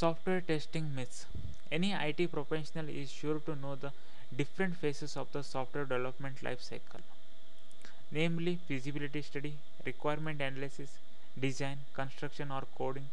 Software testing myths. Any IT professional is sure to know the different phases of the software development life cycle, namely feasibility study, requirement analysis, design, construction or coding,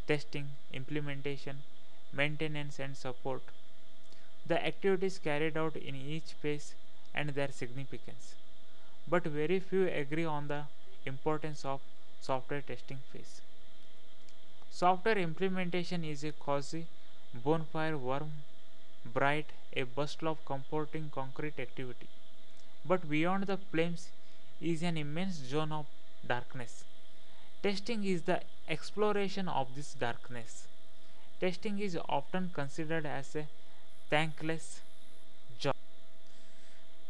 testing, implementation, maintenance and support. The activities carried out in each phase and their significance. But very few agree on the importance of software testing phase. Software implementation is a cozy, bonfire, warm, bright, a bustle of comforting concrete activity. But beyond the flames is an immense zone of darkness. Testing is the exploration of this darkness. Testing is often considered as a thankless job,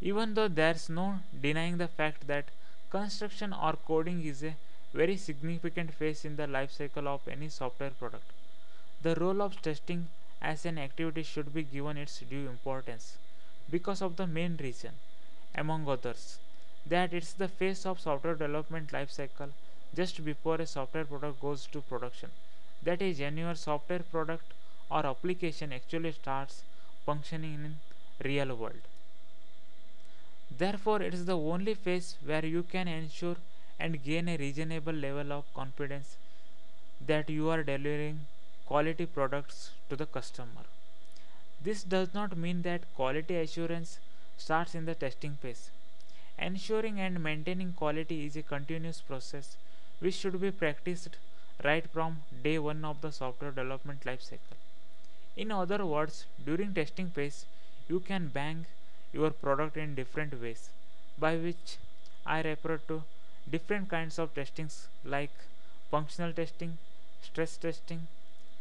even though there's no denying the fact that construction or coding is a very significant phase in the life cycle of any software product. The role of testing as an activity should be given its due importance because of the main reason, among others, that it's the phase of software development life cycle just before a software product goes to production that a genuine software product or application actually starts functioning in real world. Therefore, it is the only phase where you can ensure and gain a reasonable level of confidence that you are delivering quality products to the customer. This does not mean that quality assurance starts in the testing phase. Ensuring and maintaining quality is a continuous process which should be practiced right from day one of the software development lifecycle. In other words, during testing phase, you can bang your product in different ways, by which I refer to different kinds of testings like functional testing, stress testing,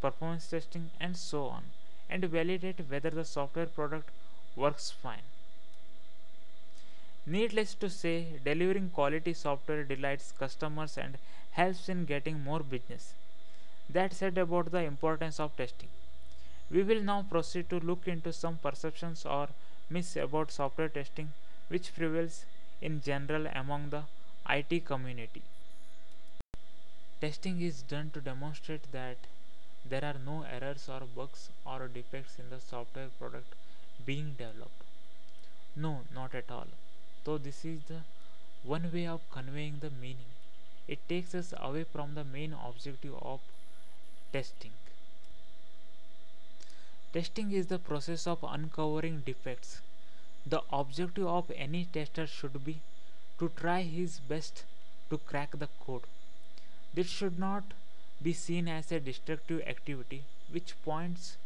performance testing, and so on, and validate whether the software product works fine. Needless to say, delivering quality software delights customers and helps in getting more business. That said about the importance of testing. We will now proceed to look into some perceptions or myths about software testing which prevails in general among the IT community. Testing is done to demonstrate that there are no errors or bugs or defects in the software product being developed. No, not at all. Though this is the one way of conveying the meaning, it takes us away from the main objective of testing. Testing is the process of uncovering defects. The objective of any tester should be to try his best to crack the code. This should not be seen as a destructive activity which points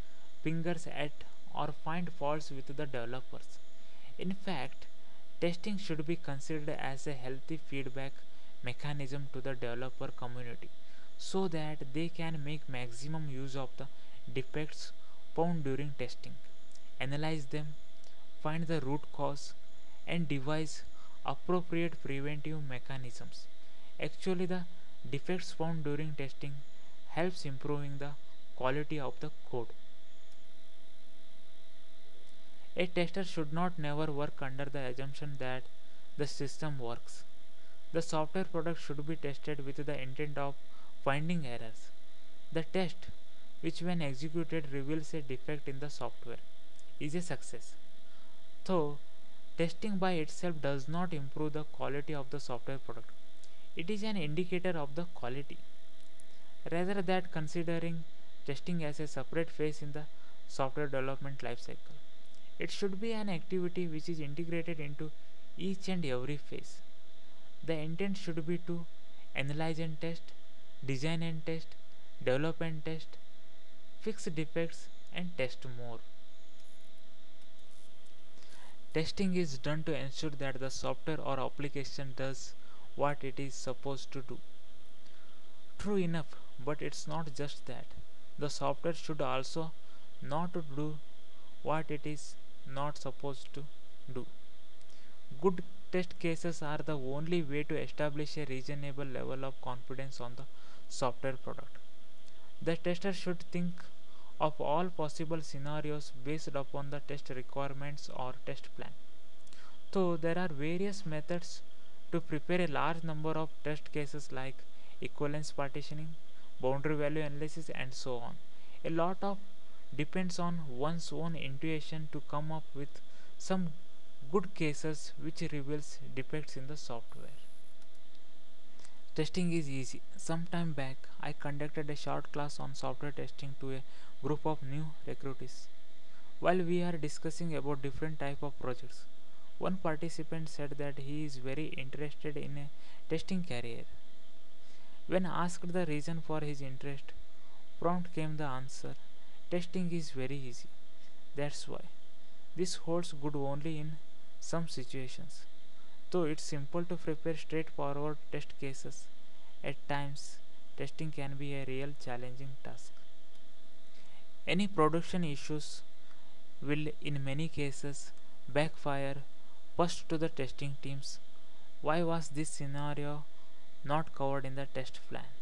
fingers at or find faults with the developers. In fact, testing should be considered as a healthy feedback mechanism to the developer community so that they can make maximum use of the defects found during testing, analyze them, find the root cause, and devise appropriate preventive mechanisms. Actually, the defects found during testing helps improving the quality of the code. A tester should not never work under the assumption that the system works. The software product should be tested with the intent of finding errors. The test, which when executed reveals a defect in the software, is a success. Though testing by itself does not improve the quality of the software product, it is an indicator of the quality. Rather than considering testing as a separate phase in the software development lifecycle, it should be an activity which is integrated into each and every phase. The intent should be to analyze and test, design and test, develop and test, fix defects, and test more. Testing is done to ensure that the software or application does what it is supposed to do. True enough, but it's not just that. The software should also not do what it is not supposed to do. Good test cases are the only way to establish a reasonable level of confidence on the software product. The tester should think of all possible scenarios based upon the test requirements or test plan. Though there are various methods to prepare a large number of test cases like equivalence partitioning, boundary value analysis, and so on. A lot of depends on one's own intuition to come up with some good cases which reveals defects in the software. Testing is easy. Some time back, I conducted a short class on software testing to a group of new recruitees. While we are discussing about different type of projects, one participant said that he is very interested in a testing career. When asked the reason for his interest, prompt came the answer: testing is very easy. That's why. This holds good only in some situations. Though it's simple to prepare straightforward test cases, at times testing can be a real challenging task. Any production issues will, in many cases, backfire first to the testing teams. Why was this scenario not covered in the test plan?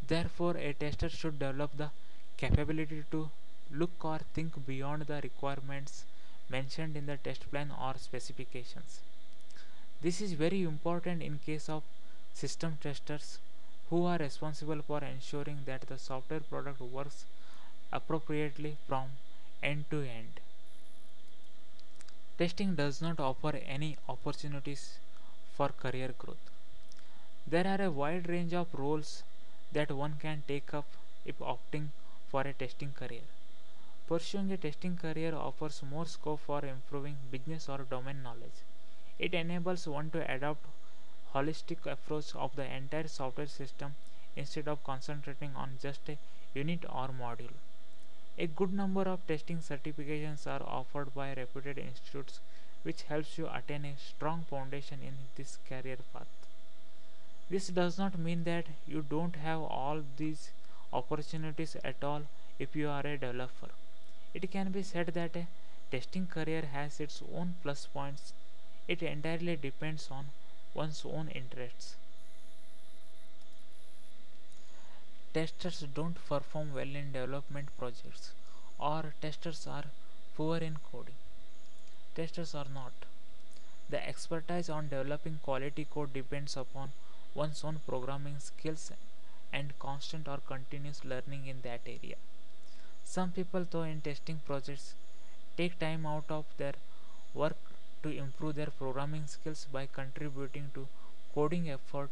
Therefore, a tester should develop the capability to look or think beyond the requirements mentioned in the test plan or specifications. This is very important in case of system testers who are responsible for ensuring that the software product works appropriately from end to end. Testing does not offer any opportunities for career growth. There are a wide range of roles that one can take up if opting for a testing career. Pursuing a testing career offers more scope for improving business or domain knowledge. It enables one to adopt holistic approach of the entire software system instead of concentrating on just a unit or module. A good number of testing certifications are offered by reputed institutes, which helps you attain a strong foundation in this career path. This does not mean that you don't have all these opportunities at all if you are a developer. It can be said that a testing career has its own plus points. It entirely depends on one's own interests. Testers don't perform well in development projects, or testers are poor in coding. Testers are not. The expertise on developing quality code depends upon one's own programming skills and constant or continuous learning in that area. Some people, though, in testing projects take time out of their work to improve their programming skills by contributing to coding effort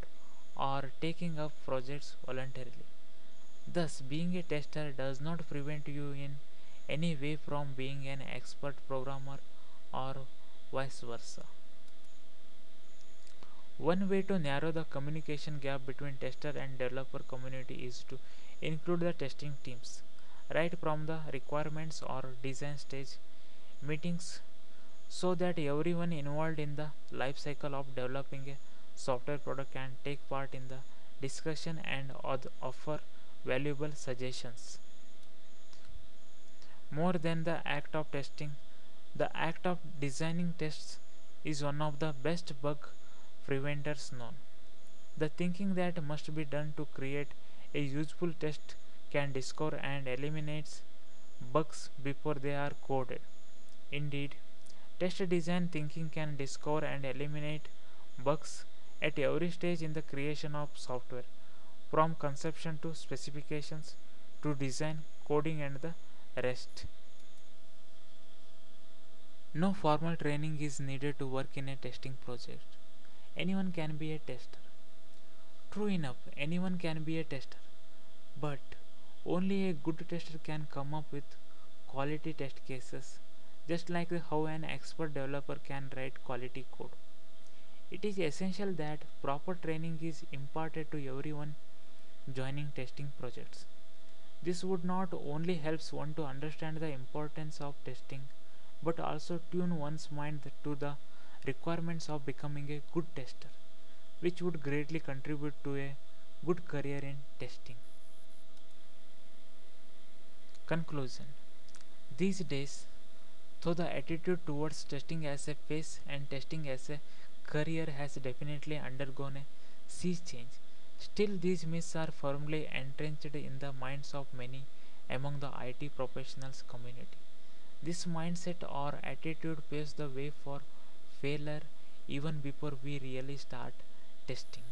or taking up projects voluntarily. Thus, being a tester does not prevent you in any way from being an expert programmer or vice versa. One way to narrow the communication gap between tester and developer community is to include the testing teams right from the requirements or design stage meetings so that everyone involved in the life cycle of developing a software product can take part in the discussion and offer valuable suggestions. More than the act of testing, the act of designing tests is one of the best bug preventers known. The thinking that must be done to create a useful test can discover and eliminate bugs before they are coded. Indeed, test design thinking can discover and eliminate bugs at every stage in the creation of software, from conception to specifications to design, coding, and the rest. No formal training is needed to work in a testing project. Anyone can be a tester. True enough, anyone can be a tester, but only a good tester can come up with quality test cases, just like how an expert developer can write quality code. It is essential that proper training is imparted to everyone joining testing projects. This would not only helps one to understand the importance of testing, but also tune one's mind to the requirements of becoming a good tester, which would greatly contribute to a good career in testing. Conclusion: these days, though the attitude towards testing as a phase and testing as a career has definitely undergone a sea change, still these myths are firmly entrenched in the minds of many among the IT professionals community. This mindset or attitude paves the way for failure even before we really start testing.